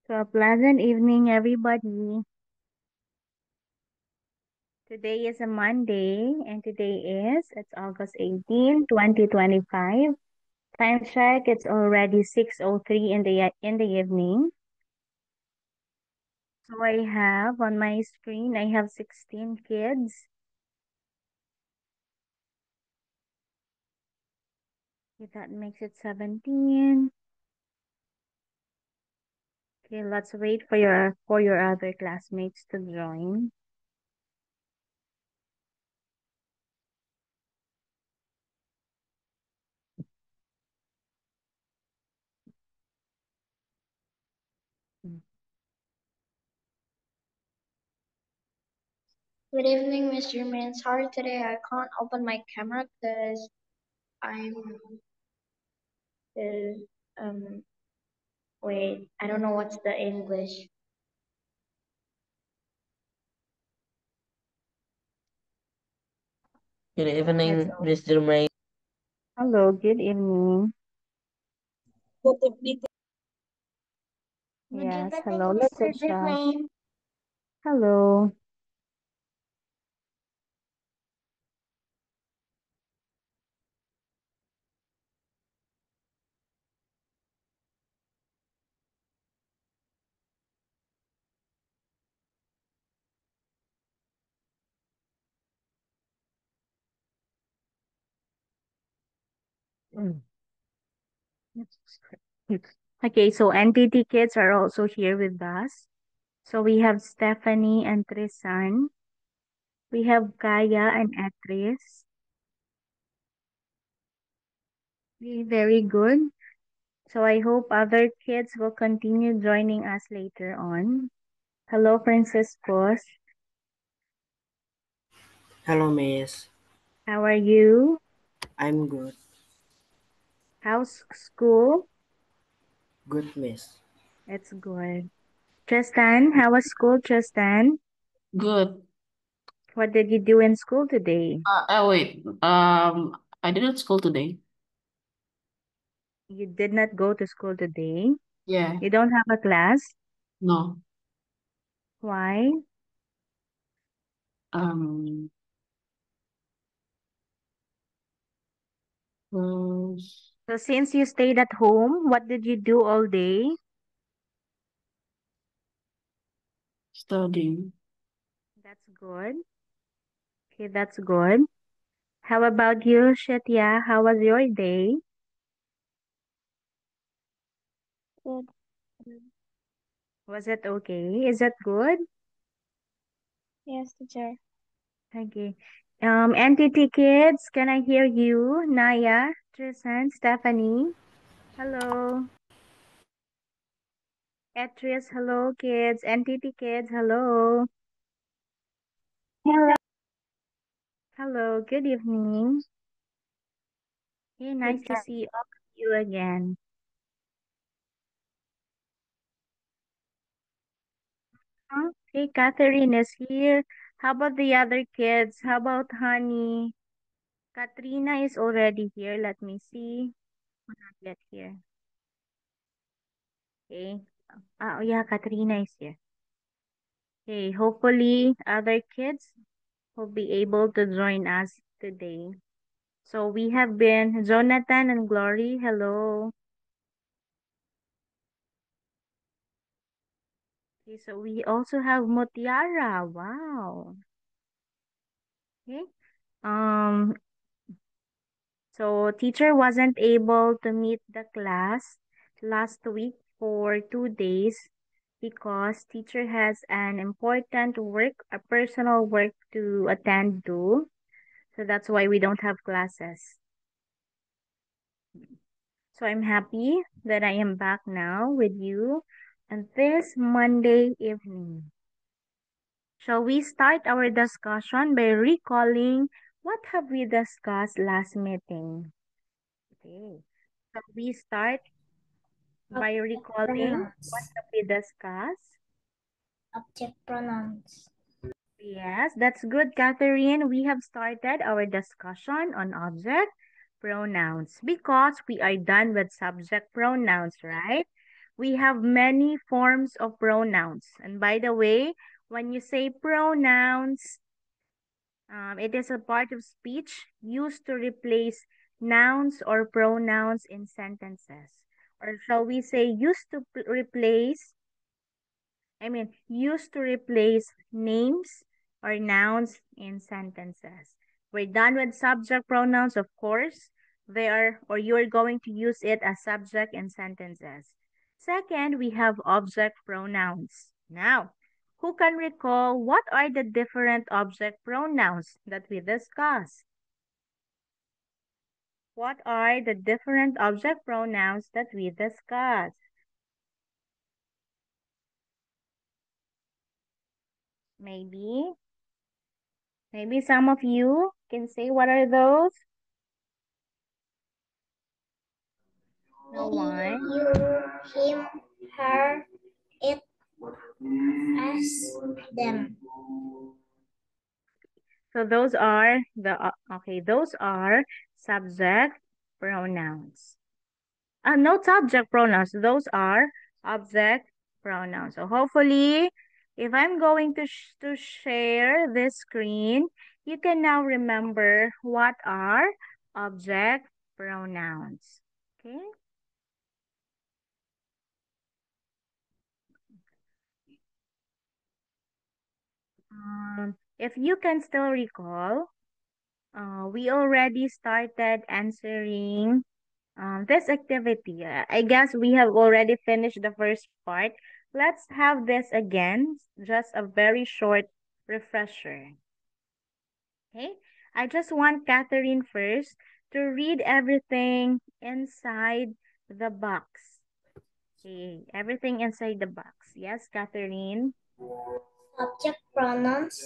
So, a pleasant evening, everybody. Today is a Monday, and it's August 18, 2025. Time check, it's already 6:03 in the evening. So, I have on my screen, I have 16 kids. Okay, that makes it 17. Okay, let's wait for your other classmates to join. Good evening, Mr. Min. Sorry today I can't open my camera because I'm uh, um wait, I don't know what's the English. Good It's evening, Mr. May. Hello, good evening. Good evening. Good Yes, evening, hello, let's Mr. chat. Jermaine. Hello. Mm. Okay, so NTT kids are also here with us. So we have Stephanie and Trisan. We have Kaya and Etris. Okay, very good. So I hope other kids will continue joining us later on. Hello, Franciscus. Hello, Miss. How are you? I'm good. How's school? Good, Miss. It's good. Tristan, how was school, Tristan? Good. What did you do in school today? Wait. I didn't school today. You did not go to school today? Yeah. You don't have a class? No. Why? Um. uh, So since you stayed at home, what did you do all day? Studying. That's good. Okay, that's good. How about you, Shetya? How was your day? Good. Was it okay? Is it good? Yes, teacher. Okay. NTT kids, can I hear you? Naya, Tristan, Stephanie. Hello. Etris, hello kids. NTT kids, hello. Hello. Hello, good evening. Hey, nice to Teacher. see all of you again. Huh? Hey, Catherine is here. How about the other kids? How about Honey? Katrina is already here. Let me see. Not yet here. Okay. Oh, yeah, Katrina is here. Okay, hopefully other kids will be able to join us today. So we have been Jonathan and Glory. Hello. Okay, so we also have Mutiara. Wow. Okay. Um, so teacher wasn't able to meet the class last week for 2 days because teacher has an important work, a personal work to attend to. So that's why we don't have classes. So I'm happy that I am back now with you on this Monday evening. Shall we start our discussion by recalling what have we discussed last meeting? Okay. So we start by Object recalling what pronouns. have we discussed. Object pronouns. Yes, that's good, Catherine. We have started our discussion on object pronouns because we are done with subject pronouns, right? we have many forms of pronouns. And by the way, when you say pronouns, it is a part of speech used to replace nouns or pronouns in sentences. Or shall we say used to replace names or nouns in sentences. We're done with subject pronouns, of course. You're going to use it as subject in sentences. Second, we have object pronouns. Now, who can recall what are the different object pronouns that we discussed? What are the different object pronouns that we discussed? Maybe some of you can say what are those? No one. You, him, her, it, us, them. So those are those are subject pronouns. No subject pronouns. Those are object pronouns. So hopefully, if I'm going to share this screen, you can now remember what are object pronouns. Okay? If you can still recall, we already started answering this activity. I guess we have already finished the first part. Let's have this again, just a very short refresher. Okay, I just want Catherine first to read everything inside the box. Okay, everything inside the box. Yes, Catherine. Subject pronouns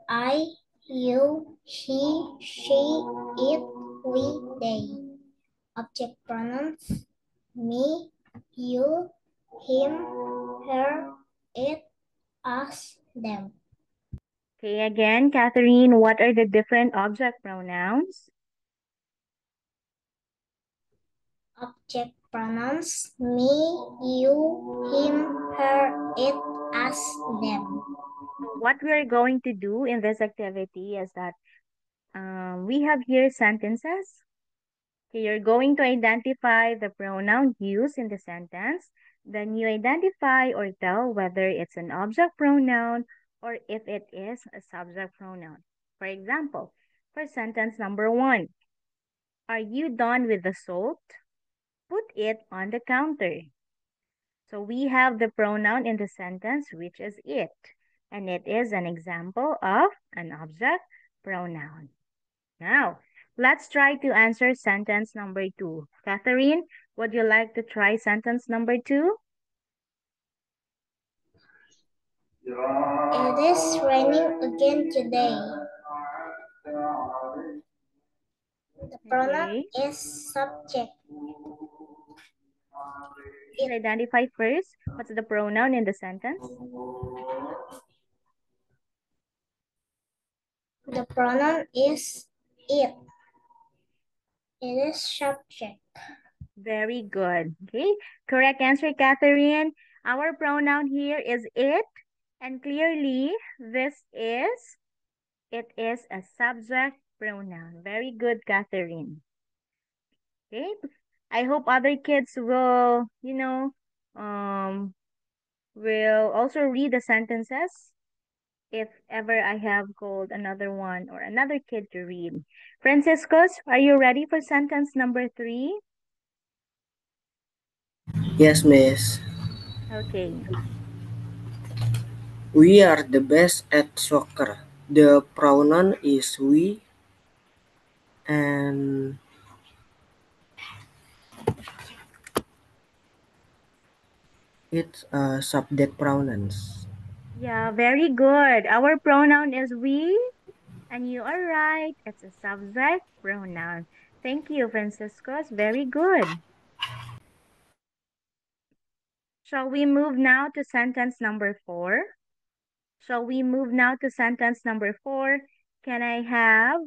I, you, he, she, it, we, they. Object pronouns me, you, him, her, it, us, them. Okay, again, Catherine, what are the different object pronouns? Object pronouns me, you, him, her, it, us, them. So what we're going to do in this activity is that we have here sentences. Okay, you're going to identify the pronoun used in the sentence. Then you identify or tell whether it's an object pronoun or if it is a subject pronoun. For example, for sentence number 1, are you done with the salt? Put it on the counter. So we have the pronoun in the sentence, which is it. And it is an example of an object pronoun. Now, let's try to answer sentence number 2. Catherine, would you like to try sentence number 2? It is raining again today. The pronoun is subject. Please identify first. What's the pronoun in the sentence? The pronoun is it. It is subject. Very good. Okay, correct answer, Catherine. Our pronoun here is it, and clearly it is a subject pronoun. Very good, Catherine. Okay, I hope other kids will, will also read the sentences if ever I have called another one or another kid to read. Franciscus, are you ready for sentence number 3? Yes, Miss. Okay. We are the best at soccer. The pronoun is we and it's subject pronouns. Yeah, very good. Our pronoun is we, and you are right. It's a subject pronoun. Thank you, Franciscus. Very good. Shall we move now to sentence number 4? Can I have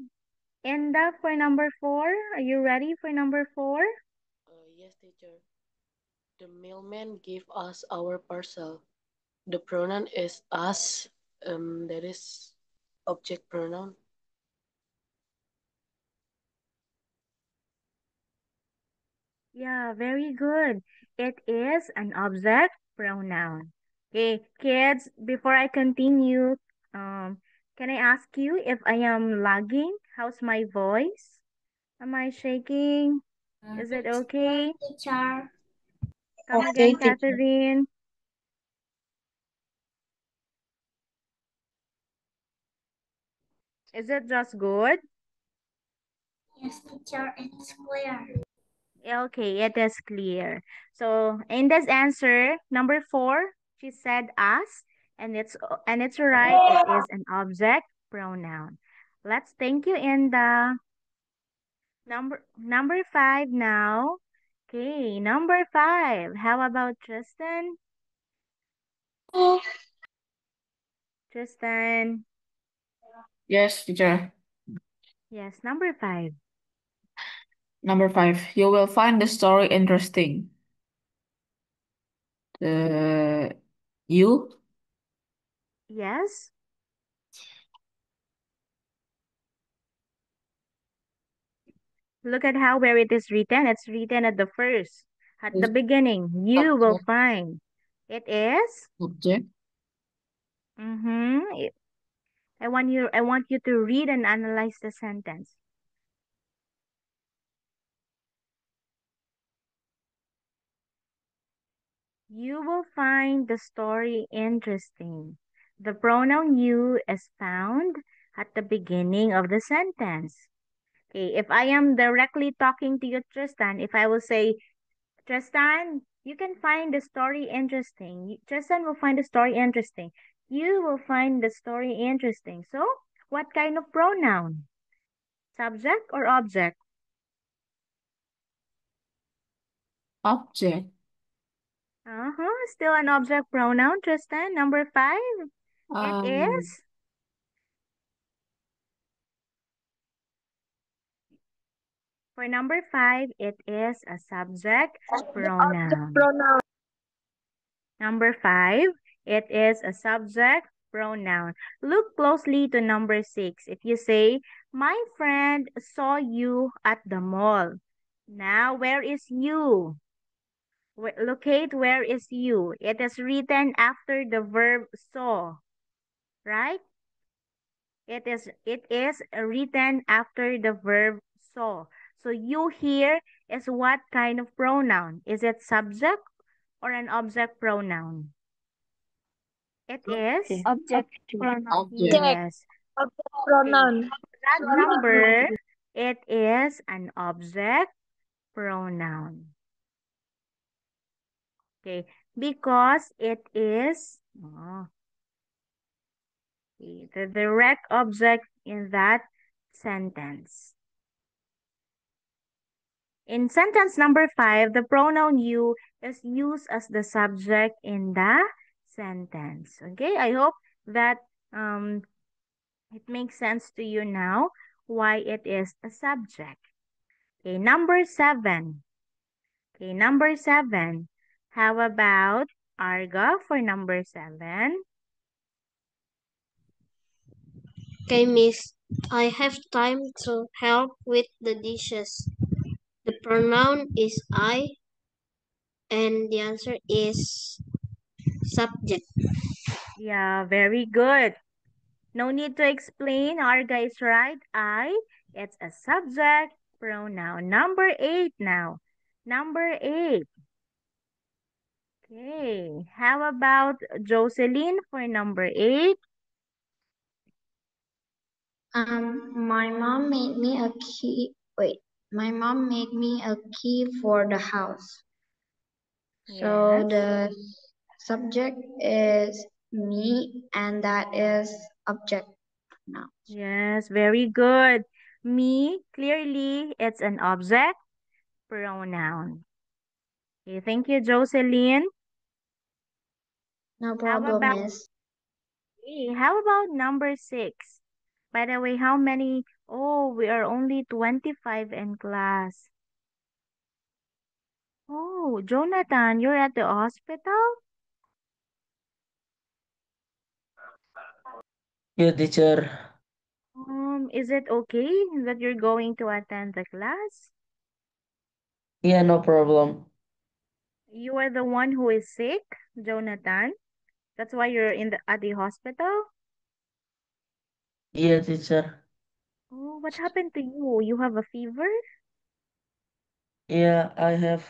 Enda for number 4? Are you ready for number 4? Yes, teacher. The mailman gave us our parcel. The pronoun is us. That is object pronoun. Yeah, very good. It is an object pronoun. Okay, kids, before I continue, can I ask you if I am lagging? How's my voice? Am I shaking? Is it It's good, okay? teacher. Come Okay, again, teacher. Catherine. Is it just good? Yes, teacher, it's clear. Okay, it is clear. So in this answer, number four, she said us, and it's right. It is an object pronoun. Let's thank you in the number five now. Okay, number five. How about Tristan? Tristan. Yes, teacher. Yes, number five. Number 5. You will find the story interesting. The you Yes. Look at how where it is written. It's written at the first, at the is beginning. You will object. find. It is. Object. Mm-hmm. I want you to read and analyze the sentence. You will find the story interesting. The pronoun you is found at the beginning of the sentence. Okay, if I am directly talking to you, Tristan, if I will say, Tristan, you can find the story interesting. Tristan will find the story interesting. You will find the story interesting. So, what kind of pronoun? Subject or object? Object. Still an object pronoun, Tristan. Number five. It Um, is. For number five, it is a subject pronoun. Pronoun. Number five, it is a subject pronoun. Look closely to number six. If you say, my friend saw you at the mall. Now, where is you? Locate where is you. It is written after the verb saw, right? It is written after the verb saw. So you here is what kind of pronoun? Is it subject or an object pronoun? It is? object. Object pronoun. Object. Object. Yes. Object Okay. pronoun. That number, it is an object pronoun. Okay. Because it is the direct object in that sentence. In sentence number five, the pronoun you is used as the subject in the sentence. Okay, I hope that um, it makes sense to you now why it is a subject. Okay, number seven. Okay, number seven. How about Arga for number seven? Okay, miss. I have time to help with the dishes. The pronoun is I, and the answer is subject. Yeah, very good. No need to explain. Arga is right. It's a subject pronoun. Number eight now. Number eight. Okay. How about Jocelyn for number eight? My mom made me a key. Wait, my mom made me a key for the house. So Yes. the subject is me, and that is object now. Yes, very good. Me, clearly, it's an object pronoun. Okay, thank you, Jocelyn. No How problem, about miss. number six? By the way, how many? Oh, we are only 25 in class. Oh, Oh, Jonathan, you're at the hospital? Yeah, teacher. Is it okay that you're going to attend the class? Yeah, no problem. You are the one who is sick, Jonathan. That's why you're at the hospital? Yeah, teacher. Oh, what happened to you? You have a fever? Yeah, I have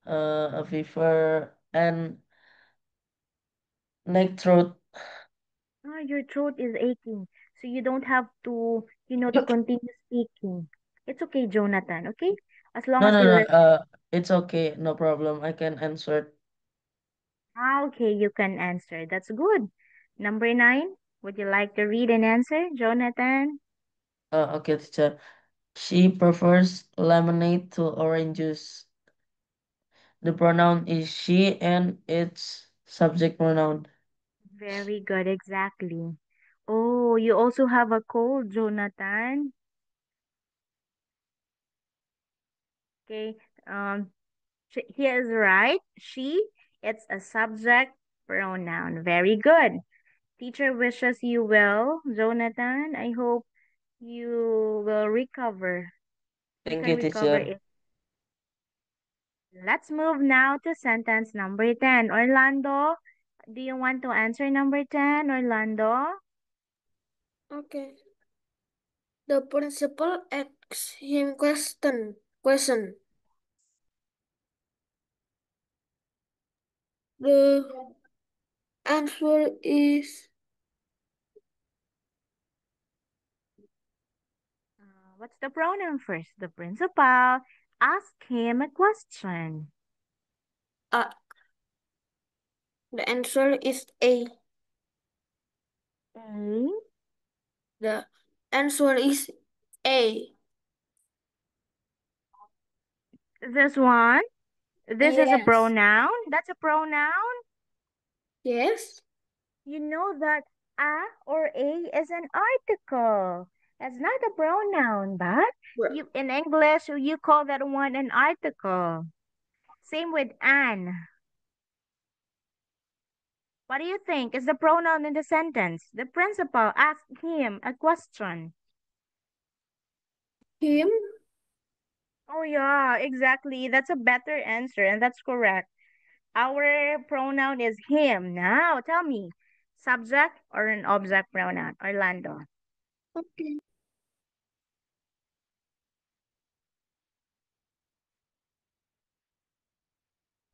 a fever and neck throat. Ah, your throat is aching, so you don't have to continue speaking. It's okay, Jonathan, okay? As long No, as no, you no. listen. It's okay. No problem. I can answer. Ah, okay, you can answer. That's good. Number 9, would you like to read and answer, Jonathan? Okay, teacher. She prefers lemonade to orange juice. The pronoun is she and its subject pronoun. Very good, exactly. Oh, you also have a cold, Jonathan. Okay, um, he is right. She, it's a subject pronoun. Very good. Teacher wishes you well, Jonathan. I hope you will recover. You Thank can you, recover teacher. it. Let's move now to sentence number 10. Orlando, do you want to answer number 10, Orlando? Okay. The principal asks him question. The answer is What's the pronoun first? The principal asked him a question. uh, the answer is A. A. The answer is A. This one. This is a Yes. pronoun. That's a pronoun. Yes. You know that a or a is an article. That's not a pronoun, but Well, you in English you call that one an article. Same with an. What do you think is the pronoun in the sentence? The principal asked him a question. him. Oh yeah, exactly. That's a better answer and that's correct. Our pronoun is him. Now tell me, subject or an object pronoun? Orlando. Okay.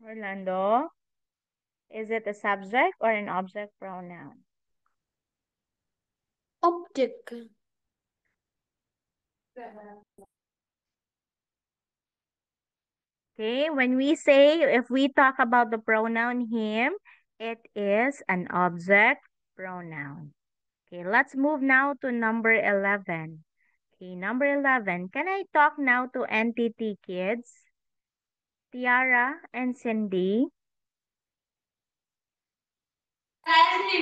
Orlando. Is it a subject or an object pronoun? Object. Okay, when we say, if we talk about the pronoun him, it is an object pronoun. Okay, let's move now to number 11. Okay, number 11. Can I talk now to entity kids? Tiara and Cindy.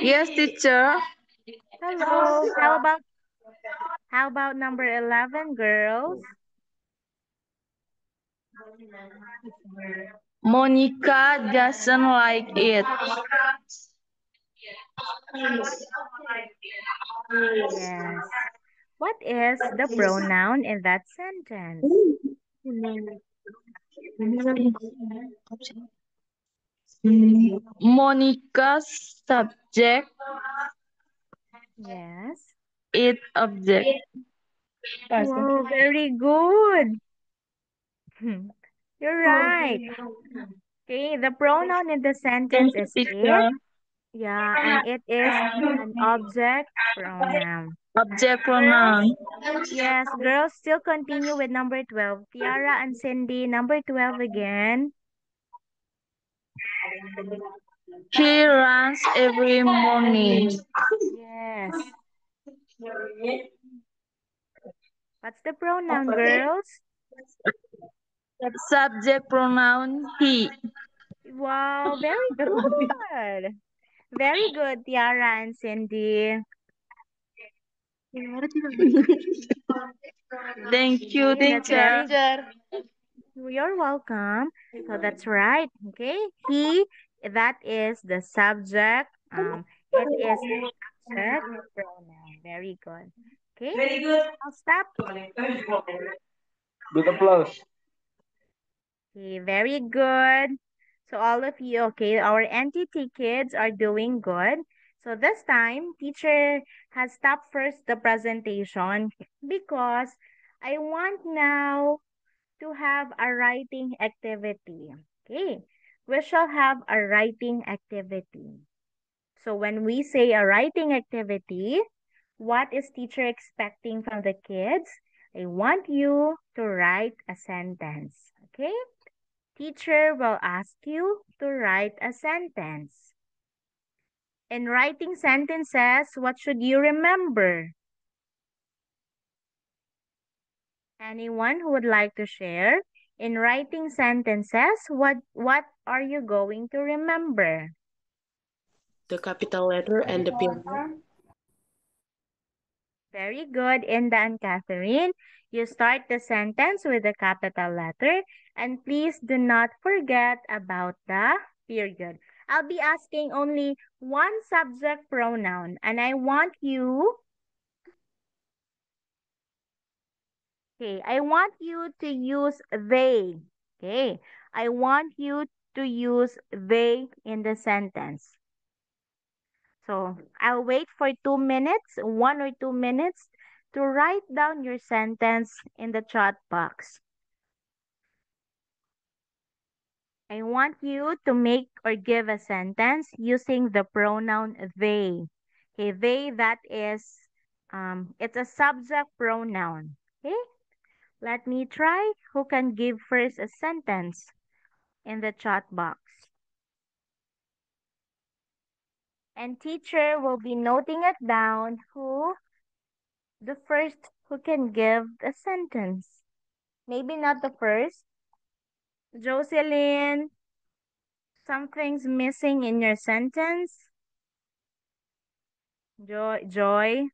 Yes, teacher. Hello. How about number 11, girls? Monica doesn't like it. Yes. What is the pronoun in that sentence? Monica's subject, Yes. it object. Wow, very good. You're right. Okay, the pronoun in the Thank sentence you, is it. teacher. Yeah, and it is an object pronoun. Object Girls, pronoun. yes, girls still continue with number 12. Tiara and Cindy, number 12 again. He runs every morning. Yes. What's the pronoun, girls? Subject pronoun he. Wow, very good. Very good, Tiara and Cindy. Thank you, Okay, that's teacher. very Teacher. You're welcome. So that's right. Okay. He, that is the subject. It is a subject pronoun. Very good. Okay. I'll stop. Big applause. Okay, very good. So all of you, okay, our entity kids are doing good. So this time, teacher has stopped first the presentation because I want now to have a writing activity. Okay, we shall have a writing activity. So when we say a writing activity, what is teacher expecting from the kids? I want you to write a sentence. Okay? Teacher will ask you to write a sentence. In writing sentences, what should you remember? Anyone who would like to share? In writing sentences, what are you going to remember? The capital letter and the period. Very good, Inda and Catherine. You start the sentence with a capital letter and please do not forget about the period. I'll be asking only one subject pronoun and I want you, I want you to use they. Okay, I want you to use they in the sentence. So I'll wait for 2 minutes, 1 or 2 minutes to write down your sentence in the chat box. I want you to make or give a sentence using the pronoun they. Okay, they, that is, it's a subject pronoun. Okay, let me try. Who can give first a sentence in the chat box? And teacher will be noting it down the first who can give the sentence. Maybe not the first. Jocelyn, something's missing in your sentence. Joy.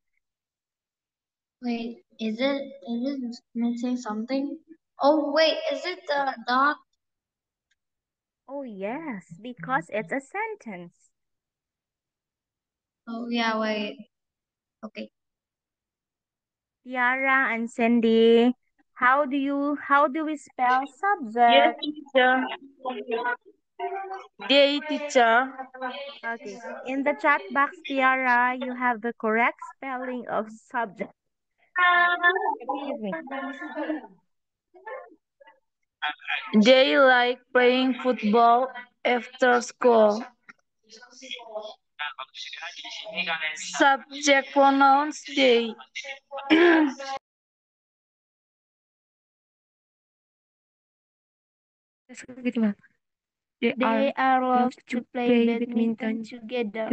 Wait, is it missing something? Oh wait, is it the dog? Oh, yes, because it's a sentence. Oh yeah, wait. Okay. Tiara and Cindy, how do we spell Yes, subject? teacher. Day, teacher. Okay, in the chat box, Tiara, you have the correct spelling of subject. Excuse me. They like playing football after school. Subject pronouns they. They are love to play badminton together.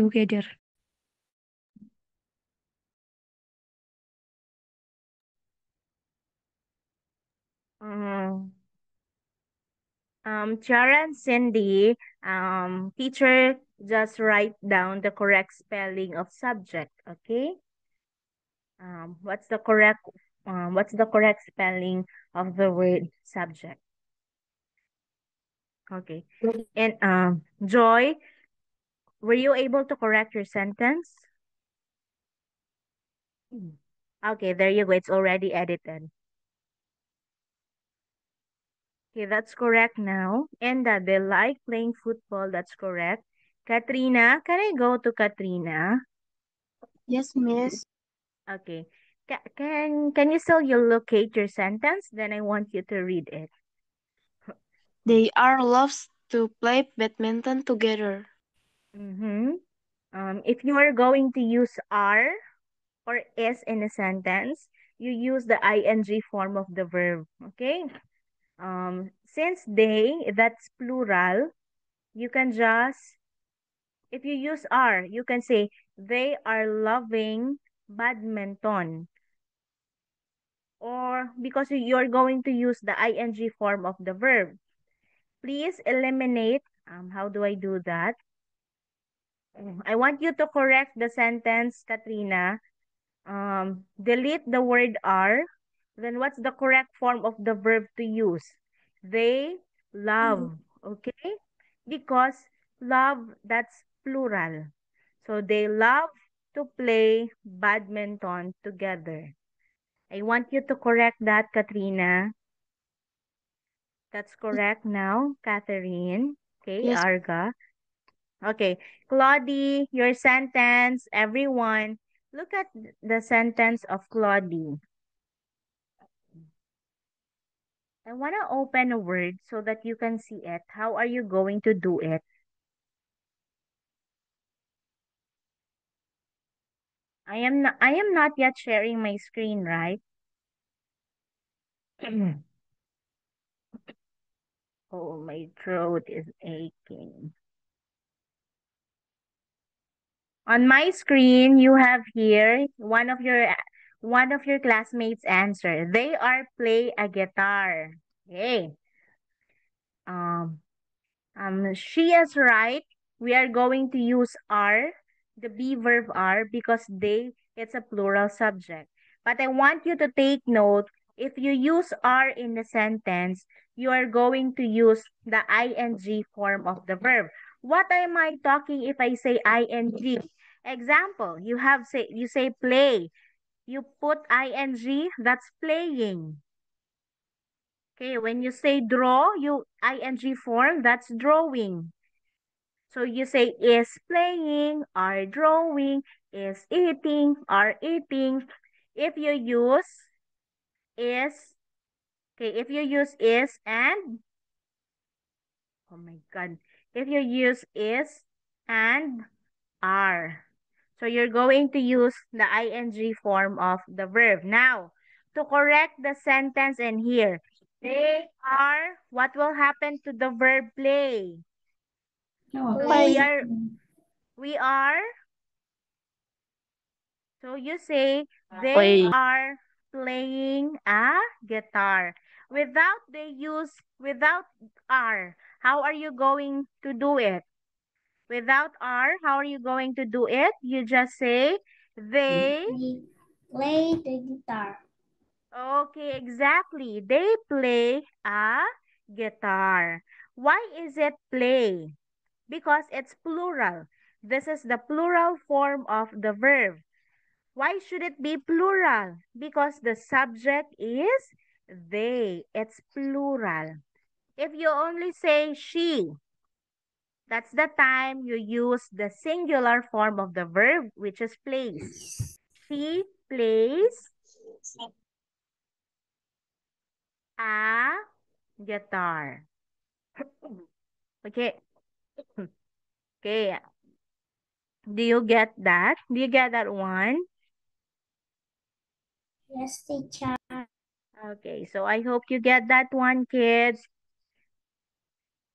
Mm. Tiara and Cindy, teacher just write down the correct spelling of subject, okay? What's the correct spelling of the word subject? Okay. And Joy, were you able to correct your sentence? Okay, there you go. It's already edited. Okay, that's correct now. And that they like playing football, that's correct. Katrina, can I go to Katrina? Yes, miss. Okay. Can you still you locate your sentence? Then I want you to read it. They are loves to play badminton together. Mm-hmm. If you are going to use are or is in a sentence, you use the ing form of the verb. Okay. Since they, that's plural, you can just, if you use are, you can say they are loving badminton. Or because you're going to use the ing form of the verb. Please eliminate, how do I do that? I want you to correct the sentence, Katrina. Delete the word are. Then what's the correct form of the verb to use? They love, okay? Because love, that's plural. So they love to play badminton together. I want you to correct that, Katrina. That's correct now, Catherine. Okay, Yes. Arga. Okay, Claudie, your sentence, everyone. Look at the sentence of Claudie. I want to open a word so that you can see it. How are you going to do it? I am not yet sharing my screen, right? Oh, my throat is aching. On my screen, you have here one of your classmates answer. They are play a guitar. Okay. Um, she is right. We are going to use are, the be verb are, because it's a plural subject. But I want you to take note, if you use are in the sentence, you are going to use the ing form of the verb. What am I talking if I say ing? Example, you say play. You put ing, that's playing. Okay, when you say draw, you ing form, that's drawing. So you say is playing, are drawing, is eating, are eating. If you use is, okay, if you use is and, oh my God, if you use is and are. So you're going to use the ing form of the verb. Now, to correct the sentence in here, they are, what will happen to the verb play? Play. We are, so you say they Play. are playing a guitar. Without are, how are you going to do it? Without are, how are you going to do it? You just say they. They play the guitar. Okay, exactly. They play a guitar. Why is it play? Because it's plural. This is the plural form of the verb. Why should it be plural? Because the subject is they. It's plural. If you only say she, that's the time you use the singular form of the verb, which is plays. She plays a guitar. Okay. Okay. Do you get that? Do you get that one? Yes, teacher. Okay, so I hope you get that one, kids.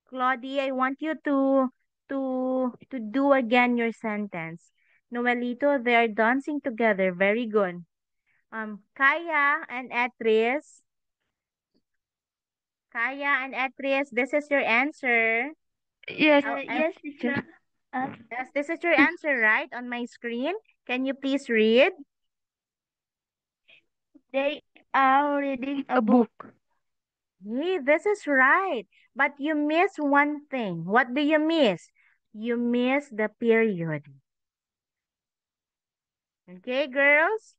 Claudie, I want you to do again your sentence. Noelito, they are dancing together. Very good. Kaya and Etris. Kaya and Etris, this is your answer. Yes, Yes, teacher. yes, this is your answer, right? On my screen. Can you please read? They are reading a book. Hey, this is right. But you miss one thing. What do you miss? You miss the period. Okay, girls?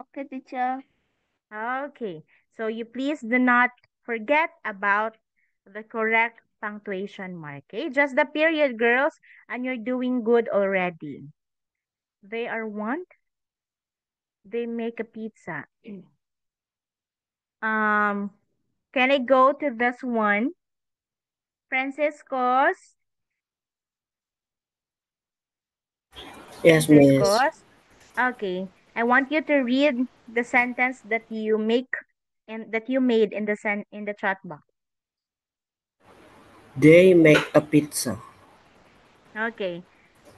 Okay, teacher. Okay. So you please do not forget about the correct punctuation mark. Okay? Just the period, girls, and you're doing good already. They are want. They make a pizza. Can I go to this one? Francisco's. Yes, miss. Francisco's. Okay. I want you to read the sentence that you make and that you made in the chat box. They make a pizza. Okay.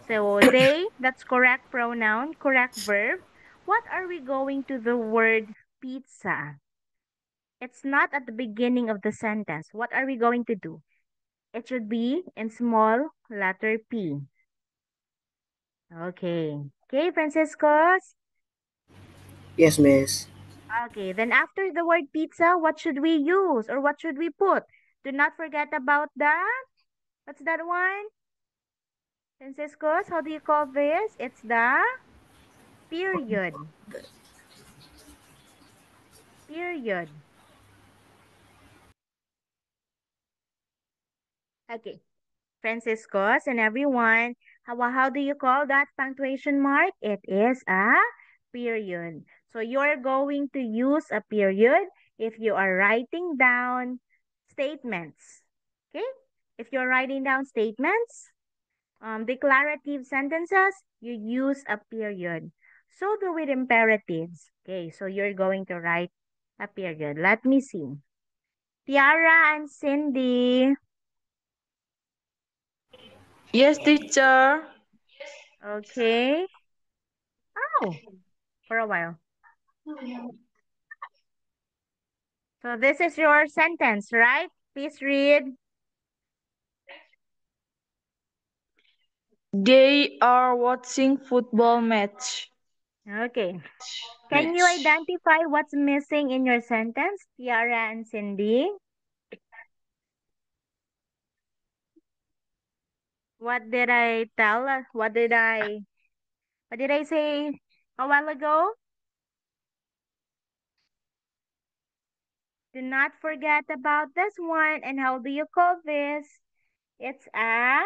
So they, that's correct pronoun, correct verb. What are we going to the word pizza? It's not at the beginning of the sentence. What are we going to do? It should be in small letter P. Okay. Okay, Franciscos. Yes, miss. Okay, then after the word pizza, what should we use or what should we put? Do not forget about that. What's that one? Franciscus, how do you call this? It's the period. Period. Okay. Franciscus and everyone, how do you call that punctuation mark? It is a period. So you're going to use a period if you are writing down statements. Okay? If you're writing down statements, declarative sentences, you use a period. So do with imperatives. Okay, so you're going to write a period. Let me see. Tiara and Cindy. Yes, teacher. Okay. Oh, for a while. So this is your sentence, right? Please read. They are watching football match. Okay. Can you identify what's missing in your sentence, Tiara and Cindy? What did I tell? What did I say a while ago? Do not forget about this one. And how do you call this? It's a,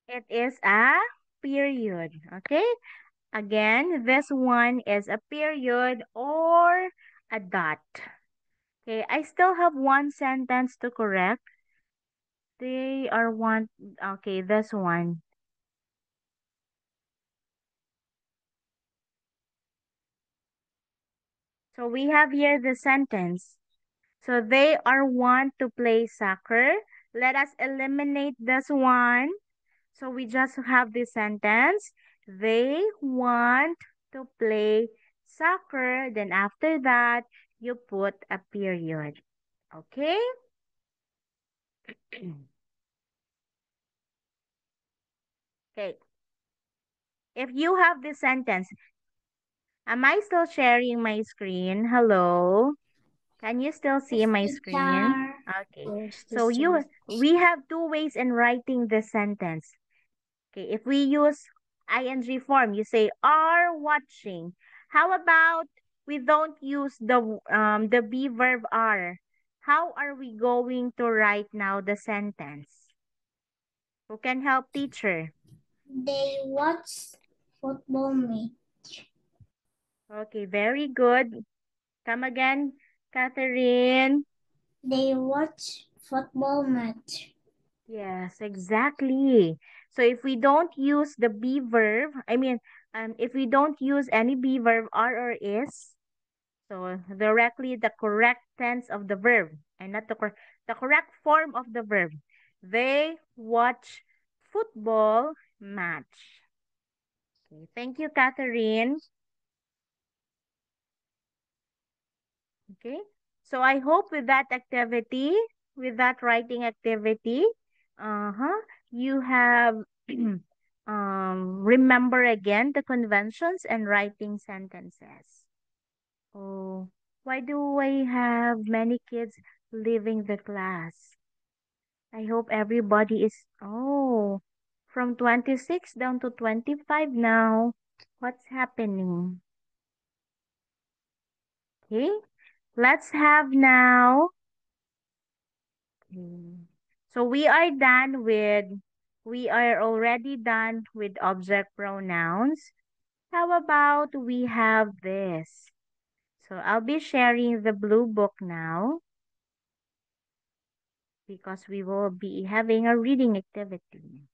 it is a period. Okay? Again, this one is a period or a dot. Okay, I still have one sentence to correct. They are one, okay, this one. So we have here the sentence. So they are want to play soccer. Let us eliminate this one. So we just have the sentence. They want to play soccer. Then after that, you put a period. Okay? Okay. If you have this sentence, am I still sharing my screen? Hello? Can you still see my screen? Okay. Yes, So teacher. we have two ways in writing this sentence. Okay, if we use ing form, you say are watching. How about we don't use the be verb are? How are we going to write now the sentence? Who can help teacher? They watch football match. Okay, very good. Come again, Catherine. They watch football match. Yes, exactly. So if we don't use the be verb, if we don't use any be verb are or is, so directly the correct tense of the verb and not the correct form of the verb. They watch football match. Okay, thank you, Catherine. Okay, so I hope with that activity, with that writing activity, you have remember again the conventions and writing sentences. Oh, why do I have many kids leaving the class? I hope everybody is, from 26 down to 25 now. What's happening? Okay, let's have now. So we are already done with object pronouns. How about we have this? So I'll be sharing the blue book now because we will be having a reading activity.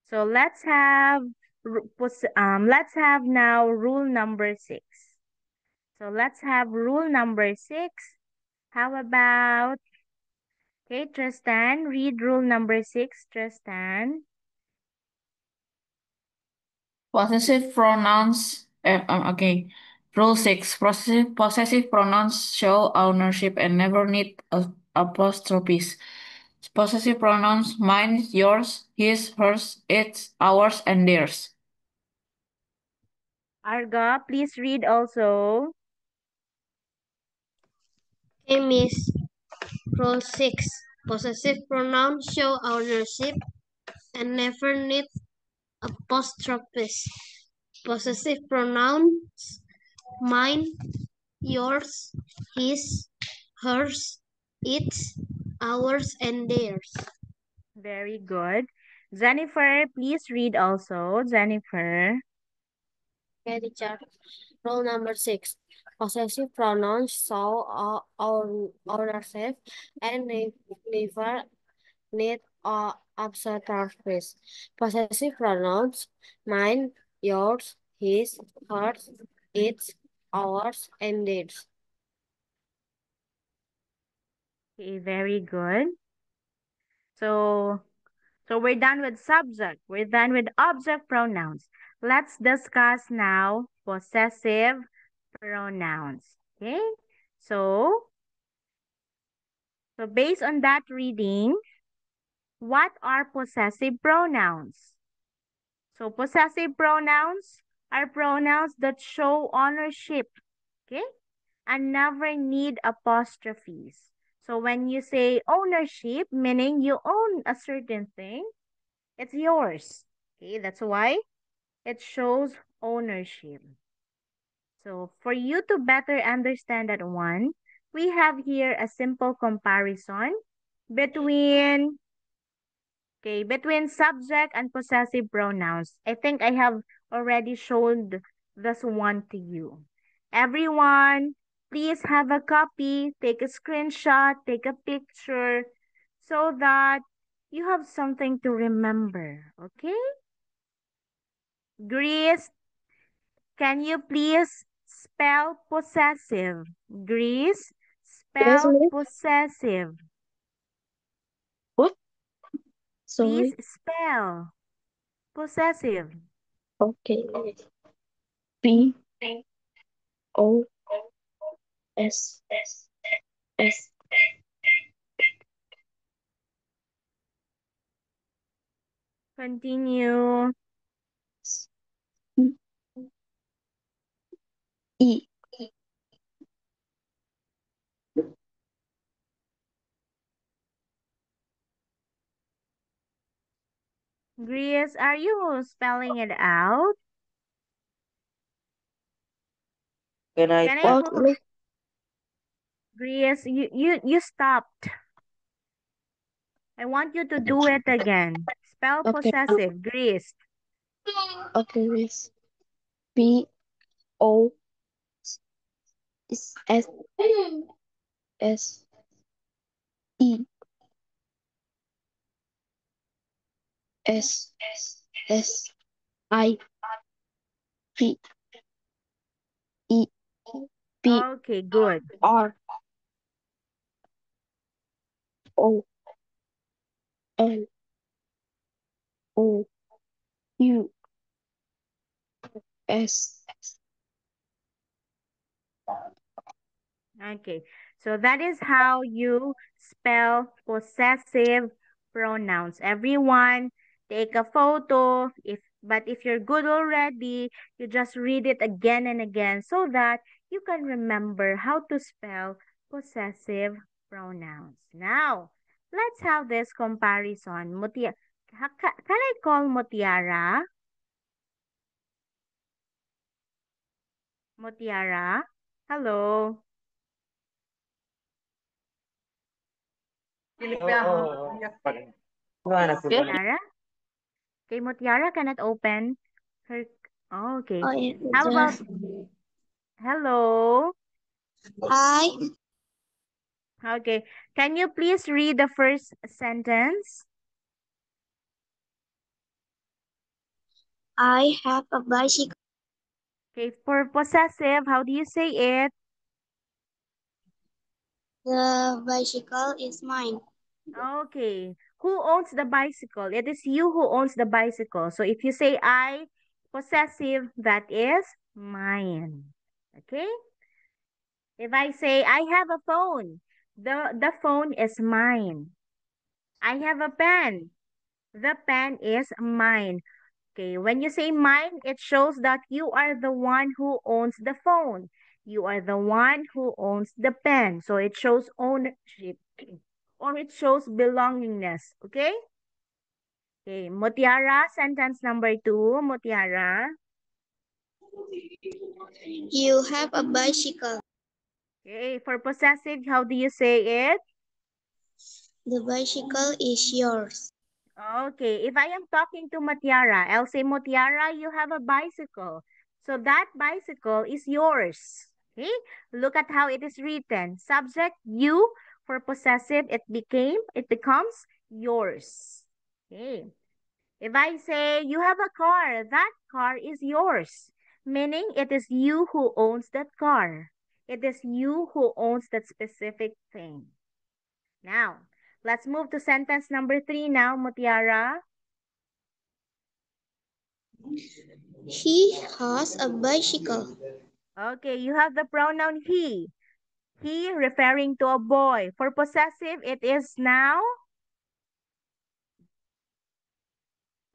So let's have now rule number 6. So let's have rule number 6. How about, okay, Tristan, read rule number 6, Tristan. Possessive pronouns. Okay. Rule 6. Possessive pronouns show ownership and never need apostrophes. Possessive pronouns mine, yours, his, hers, its, ours, and theirs. Arga, please read also. Okay, Miss. Rule 6. Possessive pronouns show ownership and never need apostrophes. Possessive pronouns mine, yours, his, hers, its, ours, and theirs. Very good. Jennifer, please read also. Jennifer. Okay, teacher. Rule number 6. Possessive pronouns show ownership and never need apostrophes. Possessive pronouns mine, yours, his, hers, its, ours, and theirs. Okay, very good. So we're done with subject. We're done with object pronouns. Let's discuss now possessive pronouns. Okay? So based on that reading, what are possessive pronouns? So possessive pronouns are pronouns that show ownership, okay? And never need apostrophes. So when you say ownership, meaning you own a certain thing, it's yours. Okay, that's why it shows ownership. So for you to better understand that one, we have here a simple comparison between between subject and possessive pronouns. I think I have already shown this one to you. Everyone, please have a copy, take a screenshot, take a picture so that you have something to remember. Okay? Grace, can you please spell possessive? Grace, Yes, spell miss. possessive. What? Please Sorry. spell possessive. Okay. P O S S Continue. E. Grace, are you spelling it out? Can I Can I check? What, call miss? Grace? You stopped. I want you to do it again. Spell Okay. possessive, Grace. Okay, miss. P O S S E S S I P E P Okay, good. R O N O U S. Okay, so that is how you spell possessive pronouns. Everyone, take a photo. If you're good already, you just read it again and again so that you can remember how to spell possessive pronouns. Now, let's have this comparison. Can I call Mutiara? Mutiara? Hello. Oo. Ano po ba? Mutiara? Okay, Mutiara cannot open her. Oh, okay. Oh, yeah, How about teacher. hello? Hi. Okay. Can you please read the first sentence? I have a bicycle. Okay, for possessive, how do you say it? The bicycle is mine. Okay. Who owns the bicycle? It is you who owns the bicycle. So if you say I, possessive, that is mine. Okay? If I say, I have a phone, the phone is mine. I have a pen. The pen is mine. Okay, when you say mine, it shows that you are the one who owns the phone. You are the one who owns the pen. So it shows ownership or it shows belongingness. Okay? Okay, Mutiara, sentence number 2, Mutiara. You have a bicycle. Okay, for possessive, how do you say it? The bicycle is yours. Okay, if I am talking to Mutiara, I'll say, Mutiara, you have a bicycle. So that bicycle is yours. Okay, look at how it is written. Subject, you. For possessive, it becomes yours. Okay, if I say, you have a car, that car is yours. Meaning it is you who owns that car. It is you who owns that specific thing. Now, let's move to sentence number 3 now, Mutiara. He has a bicycle. Okay, you have the pronoun he. He referring to a boy. For possessive, it is now.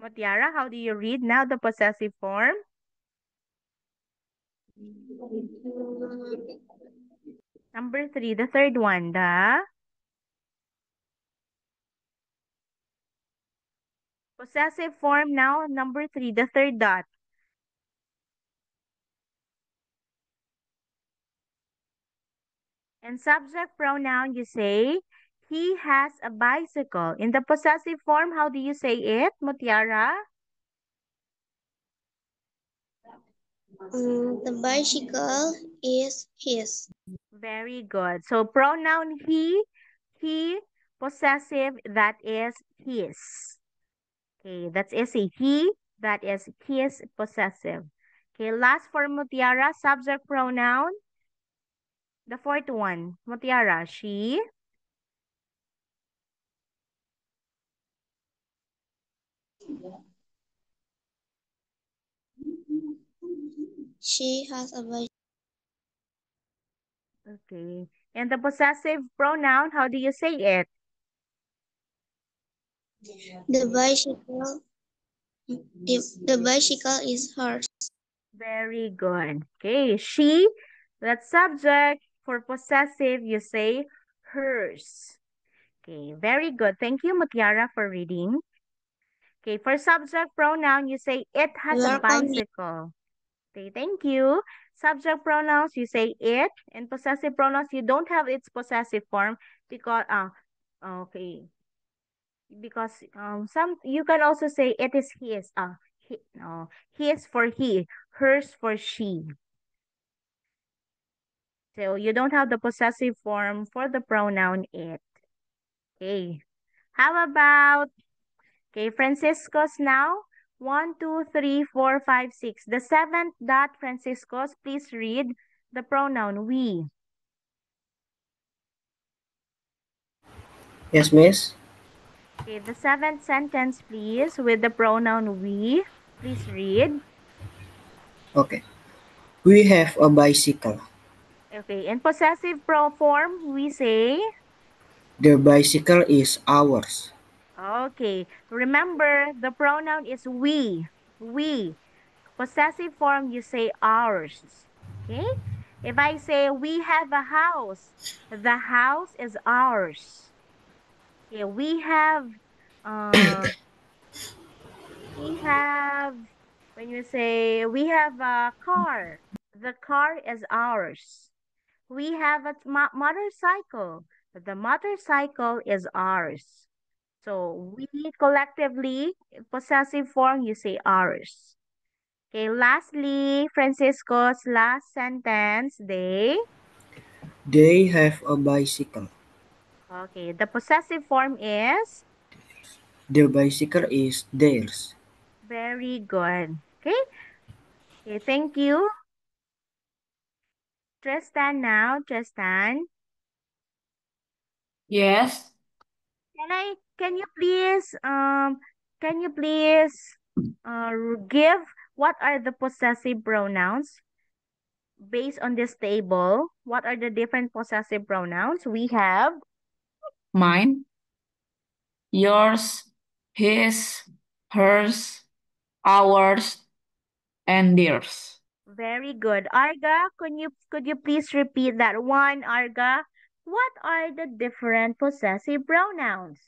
Mutiara, how do you read now the possessive form? Number 3, the third one, the possessive form now, number 3, the third dot. And subject pronoun, you say, he has a bicycle. In the possessive form, how do you say it, Mutiara? The bicycle is his. Very good. So pronoun he, possessive, that is his. Okay, that's a he, that is his possessive. Okay, last for Mutiara, subject pronoun. The fourth one, Mutiara, she. She has a bicycle. Okay, and the possessive pronoun, how do you say it? The bicycle. The bicycle is hers. Very good. Okay, she, that subject. For possessive, you say hers. Okay, very good. Thank you, Mutiara, for reading. Okay, for subject pronoun, you say it has a Welcome. bicycle. Okay, thank you. Subject pronouns, you say it. And possessive pronouns, you don't have its possessive form because, okay. Because some you can also say it is his. No, his for he, hers for she. So you don't have the possessive form for the pronoun it. Okay. How about, okay, Francisco's now? 1, 2, 3, 4, 5, 6. The seventh dot, Francisco's, please read the pronoun we. Yes, Miss. Okay, the seventh sentence, please, with the pronoun we. Please read. Okay. We have a bicycle. Okay, in possessive form, we say, The bicycle is ours. okay, remember the pronoun is we. We. Possessive form, you say ours. Okay? If I say we have a house, the house is ours. Okay, uh, we have, when you say we have a car, the car is ours. We have a motorcycle, the motorcycle is ours. So we collectively, possessive form, you say ours. Okay, lastly, Francisco's last sentence, they. They have a bicycle. Okay, the possessive form is The bicycle is theirs. very good. Okay, okay, thank you. Tristan now, Tristan. Yes. Can you please give What are the possessive pronouns? Based on this table, what are the different possessive pronouns? We have Mine, yours, his, hers, ours, and theirs. very good. Arga, could you please repeat that one, Arga? What are the different possessive pronouns?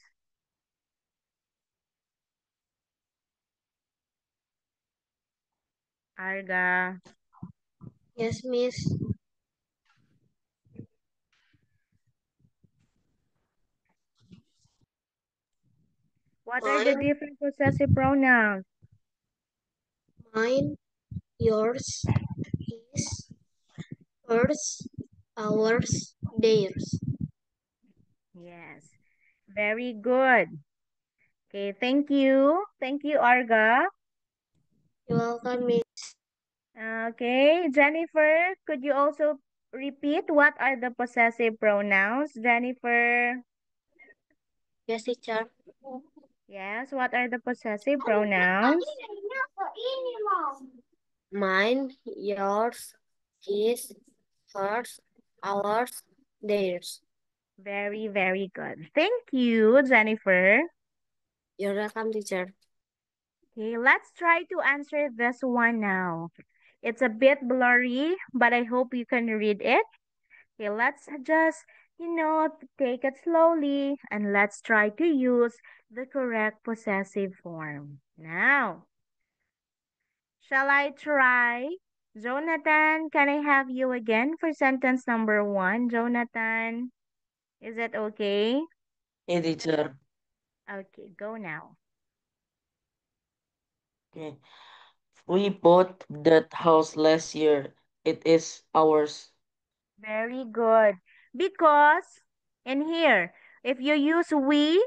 Arga. Yes, Miss. What are the different possessive pronouns? Mine, yours, his, hers, ours, theirs. Yes, very good. Okay, thank you. Thank you, Arga. You're welcome, Miss. Okay, Jennifer, could you also repeat what are the possessive pronouns? Jennifer, Yes, teacher. yes, what are the possessive pronouns? Mine, yours, his, hers, ours, theirs. Very, very good. Thank you, Jennifer. You're welcome, teacher. Okay, let's try to answer this one now. It's a bit blurry, but I hope you can read it. Okay, let's just, take it slowly and let's try to use the correct possessive form. Now, shall I try? Jonathan, can I have you again for sentence number 1? Jonathan, is it okay? Hey, teacher. Okay, go now. Okay. We bought that house last year. It is ours. Very good. Because in here, if you use we,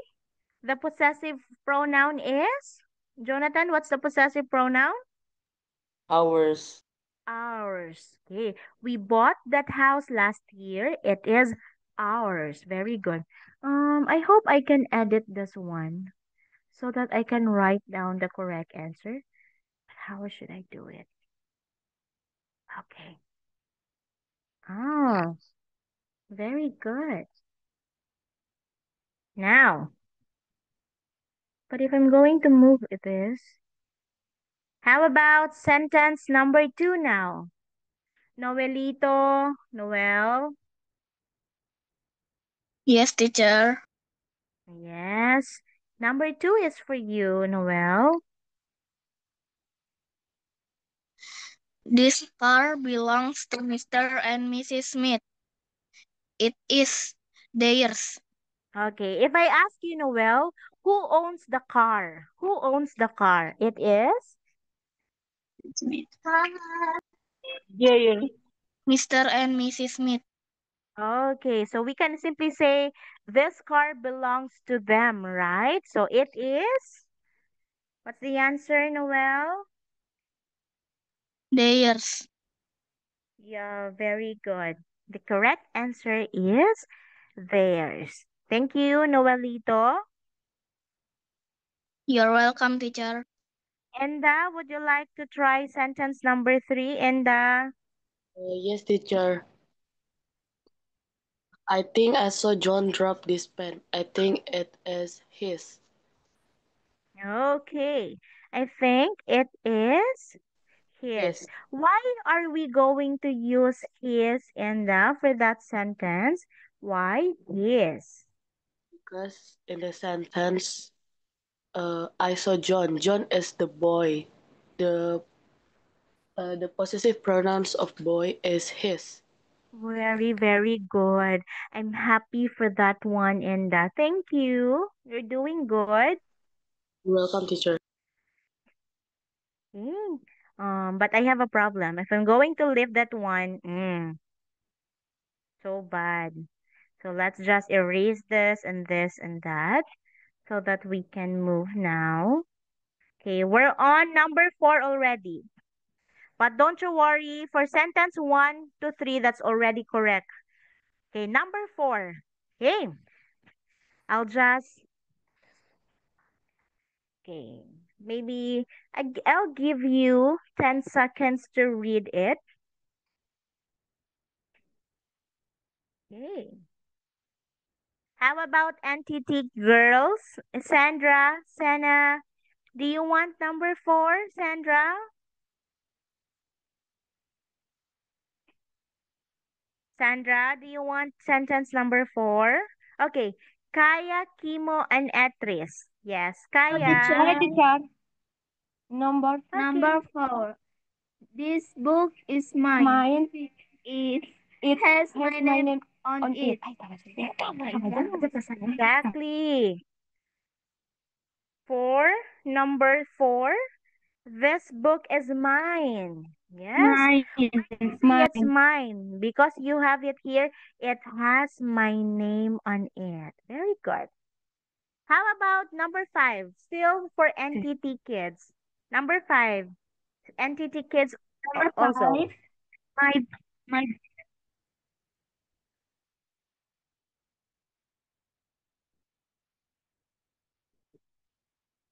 the possessive pronoun is? Jonathan, what's the possessive pronoun? Ours. Ours. Okay. We bought that house last year. It is ours. Very good. I hope I can edit this one so that I can write down the correct answer. How should I do it? Okay. Oh, very good. Now, but if I'm going to move this, how about sentence number 2 now? Noelito, Noel. Yes, teacher. Yes. Number 2 is for you, Noel. This car belongs to Mr. and Mrs. Smith. It is theirs. Okay. If I ask you, Noel, who owns the car? Who owns the car? It is? Smith. Yeah. Mr. and Mrs. Smith. Okay. So we can simply say this car belongs to them, right? So it is? What's the answer, Noel? Theirs. Yeah, very good. The correct answer is theirs. Thank you, Noelito. You're welcome, teacher. Enda, would you like to try sentence number 3, Enda? Yes, teacher. I think I saw John drop this pen. I think it is his. Okay, I think it is his. Yes, Why are we going to use his, Enda, for that sentence? Why his? because in the sentence, I saw John. John is the boy. The the possessive pronouns of boy is his. Very, very good. I'm happy for that one, Enda. Thank you. You're doing good. Welcome, teacher. Mm. But I have a problem. If I'm going to leave that one, so bad. So let's just erase this and that so that we can move now. Okay, we're on number 4 already. But don't you worry, for sentence 1 to 3, that's already correct. Okay, number 4. Okay, I'll just, okay. Maybe I'll give you 10 seconds to read it. Okay. How about entity girls? Sandra, Senna, do you want number 4, Sandra? Sandra, do you want sentence number 4? Okay. Kaya, Kimo, and Etris. Yes, Kaya. Teacher. Number Number 4. This book is mine. It has my name on it. Exactly. 4. Number 4. This book is mine. Yes. See, it's mine. Because you have it here, it has my name on it. Very good. How about number 5? Still for NTT kids. Number 5. NTT kids also. My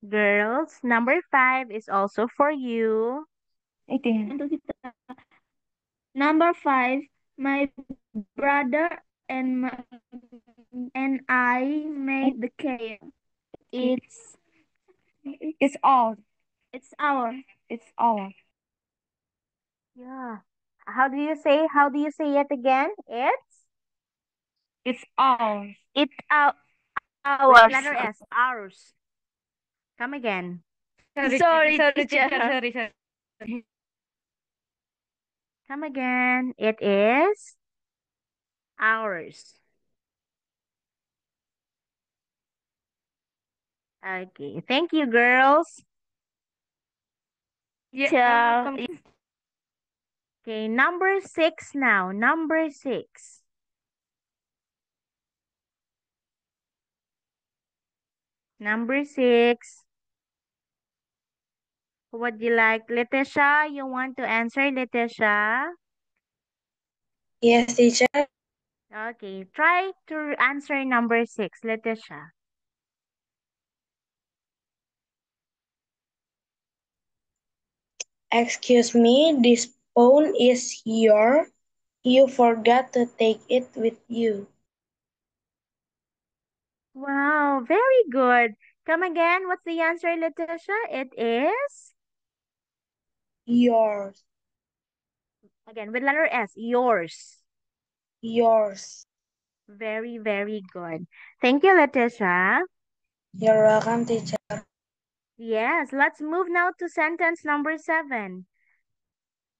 Girls, number 5 is also for you. Number 5. My brother and I made the cake. It's ours. It's ours. Yeah. How do you say it again? It's ours. Wait, Ours. letter S. Ours. Come again. Sorry, teacher. Come again. It is ours. Okay. Thank you, girls. Yeah. Okay, number 6 now. Number 6. Number 6. Who would you like? Letitia, you want to answer, Letitia? Yes, teacher. Okay, try to answer number 6, Letitia. Excuse me, this phone is yours. You forgot to take it with you. Wow, very good. Come again. What's the answer, Letitia? It is? Yours. Again, with letter S, yours. Yours. Very, very good. Thank you, Letitia. You're welcome, teacher. Yes, let's move now to sentence number 7.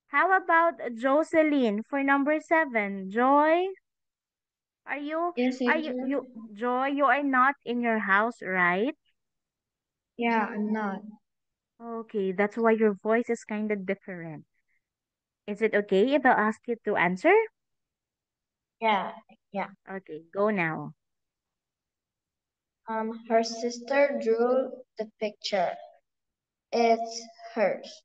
How about Jocelyn for number 7? Joy, Yes, Joy, you are not in your house, right? Yeah, I'm not. Okay, that's why your voice is kind of different. Is it okay if I ask you to answer? Yeah. Okay, go now. Her sister drew the picture. It's hers.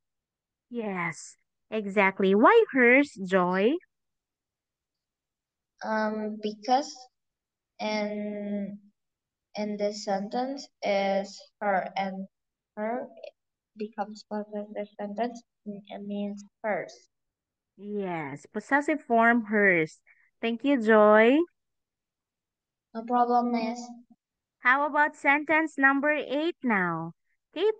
Yes, exactly. Why hers, Joy? Because in this sentence is her, and her becomes possessive sentence. It means hers. Yes, possessive form hers. Thank you, Joy. No problem, miss. How about sentence number 8 now? Okay,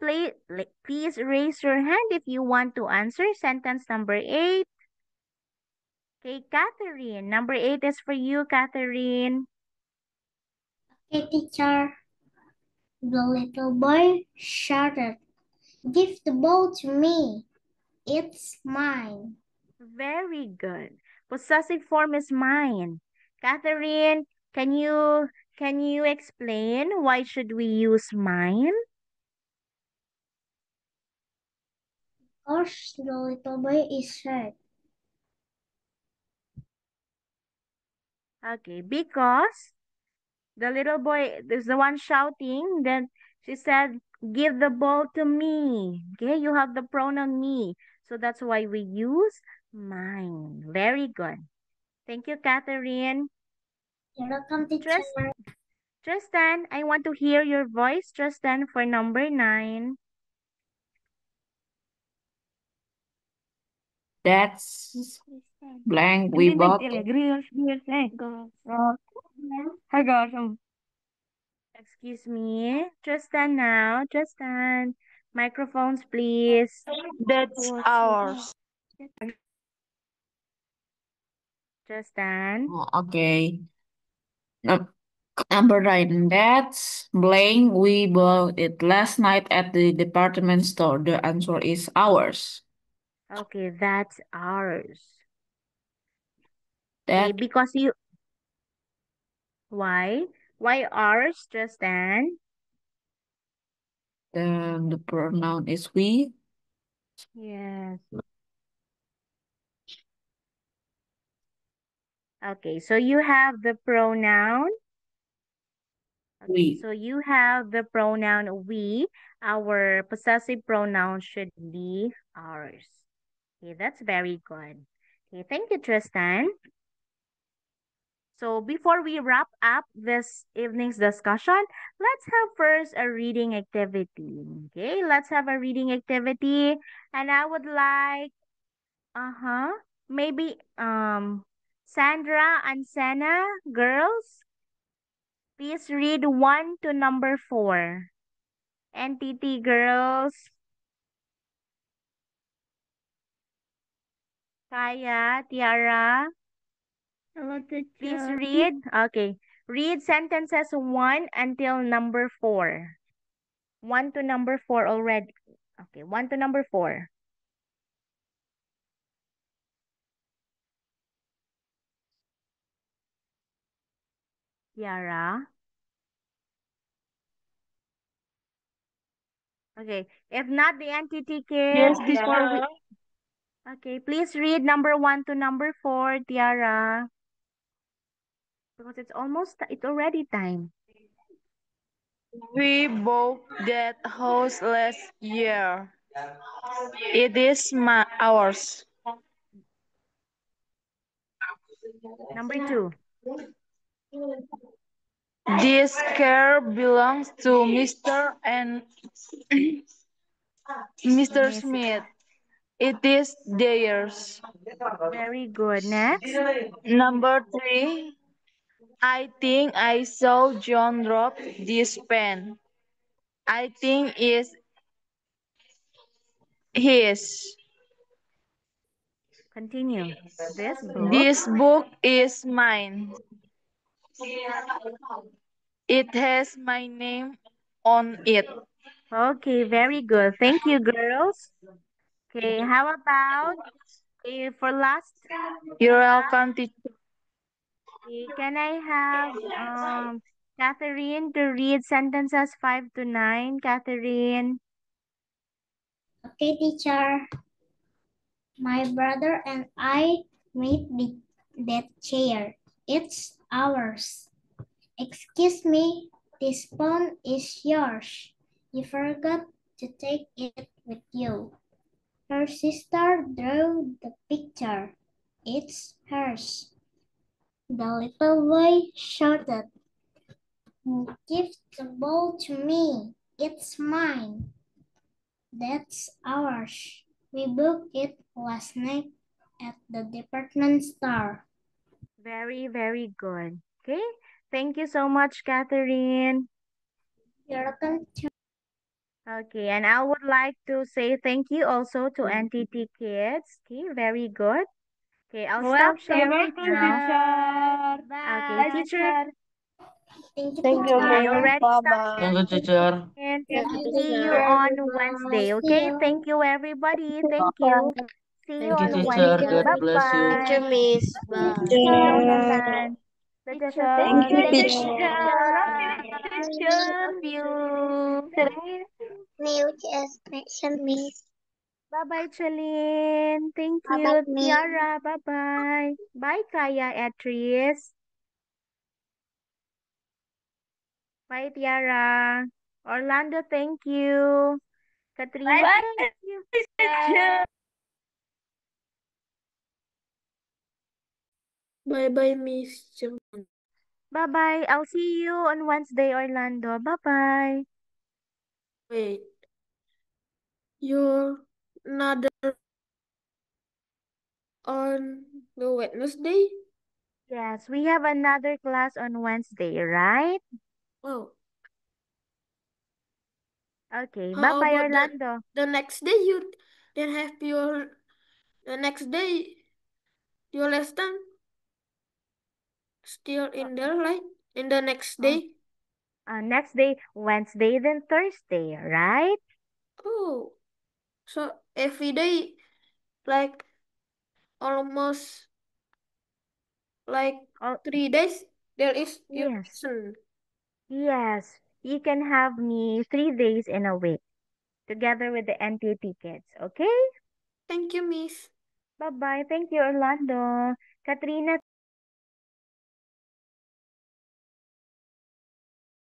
please raise your hand if you want to answer sentence number 8. Okay, Catherine. Number 8 is for you, Catherine. Okay, teacher. The little boy shouted, "Give the ball to me. It's mine." Very good. Possessive form is mine. Catherine, can you explain why should we use mine? Of course, the little boy is hurt. Okay, because the little boy is the one shouting, then she said, give the ball to me. Okay, you have the pronoun me. So that's why we use mine. Very good. Thank you, Catherine. You're welcome, teacher. Tristan, I want to hear your voice, Tristan, for number 9. That's blank we bought. Excuse me. Tristan now. Tristan. Microphones, please. That's ours. Tristan. Oh, okay. Number 9. That's blank. We bought it last night at the department store. The answer is ours. Okay, that's ours. Okay, That because you... Why? Why ours, Tristan? the pronoun is we. Yes. Okay, so you have the pronoun. Okay, We. so you have the pronoun we. Our possessive pronoun should be ours. Okay, that's very good. Okay, thank you, Tristan. So before we wrap up this evening's discussion, let's have first a reading activity. Okay, let's have a reading activity. And I would like, maybe Sandra and Senna, girls, please read 1 to number 4. NTT girls, Kaya, Tiara, Hello, please teacher. read. Okay, read sentences 1 until number 4. 1 to number 4 already. Okay, 1 to number 4. Tiara. Okay, if not the NTT Yes, kids, before we... teacher. Okay, please read number 1 to number 4, Tiara. Because it's already time. We bought that house last year. It is ours. Number 2, This car belongs to Mr. and Mr. Miss. Smith. It is theirs. Very good. Next. Number 3. I think I saw John drop this pen. I think it's his. Continue. This book. This book is mine. It has my name on it. Okay, very good. Thank you, girls. Okay, how about for last? You're welcome, teacher. Okay, can I have Catherine to read sentences 5 to 9? Catherine. Okay, teacher. My brother and I made that chair. It's ours. Excuse me, this phone is yours. You forgot to take it with you. Her sister drew the picture. It's hers. The little boy shouted, give the ball to me. It's mine. That's ours. We booked it last night at the department store. Very, very good. Okay, thank you so much, Catherine. You're welcome. Okay, and I would like to say thank you also to NTT Kids. Okay, very good. Okay, I'll stop sharing now. Okay, teacher, Thank you, Thank you, teacher. I ma'am. already stopped Bye-bye. Thank you, sharing. teacher. And Thank you, see you teacher. on Bye. Wednesday. See Okay, you. thank you, everybody. Thank you. See you Thank you, on teacher. Wednesday. God bless you. Teacher Bye-bye. Miss. Thank Bye. you, Teacher. Jonathan. Thank you, Thank you, teacher. teacher. Love you. New Teacher Miss. Bye-bye, Chalene. Thank Bye-bye, you, Miss. Tiara. Bye-bye. Bye, Kaya Atris. Bye, Tiara. Orlando, thank you. Katrina, thank you. Bye-bye, Miss. Bye-bye. I'll see you on Wednesday, Orlando. Bye-bye. Wait, you're not on the Wednesday? Yes, we have another class on Wednesday, right? Oh, Okay, how bye-bye, about Orlando. the next day you then have the next day your lesson still in there, like in the next Oh, day? next day, Wednesday, then Thursday, right? Oh, so every day, like almost like Oh, 3 days, there is your yes. lesson. Yes, you can have me 3 days in a week together with the NTT kids, okay? Thank you, Miss. Bye-bye. Thank you, Orlando. Katrina,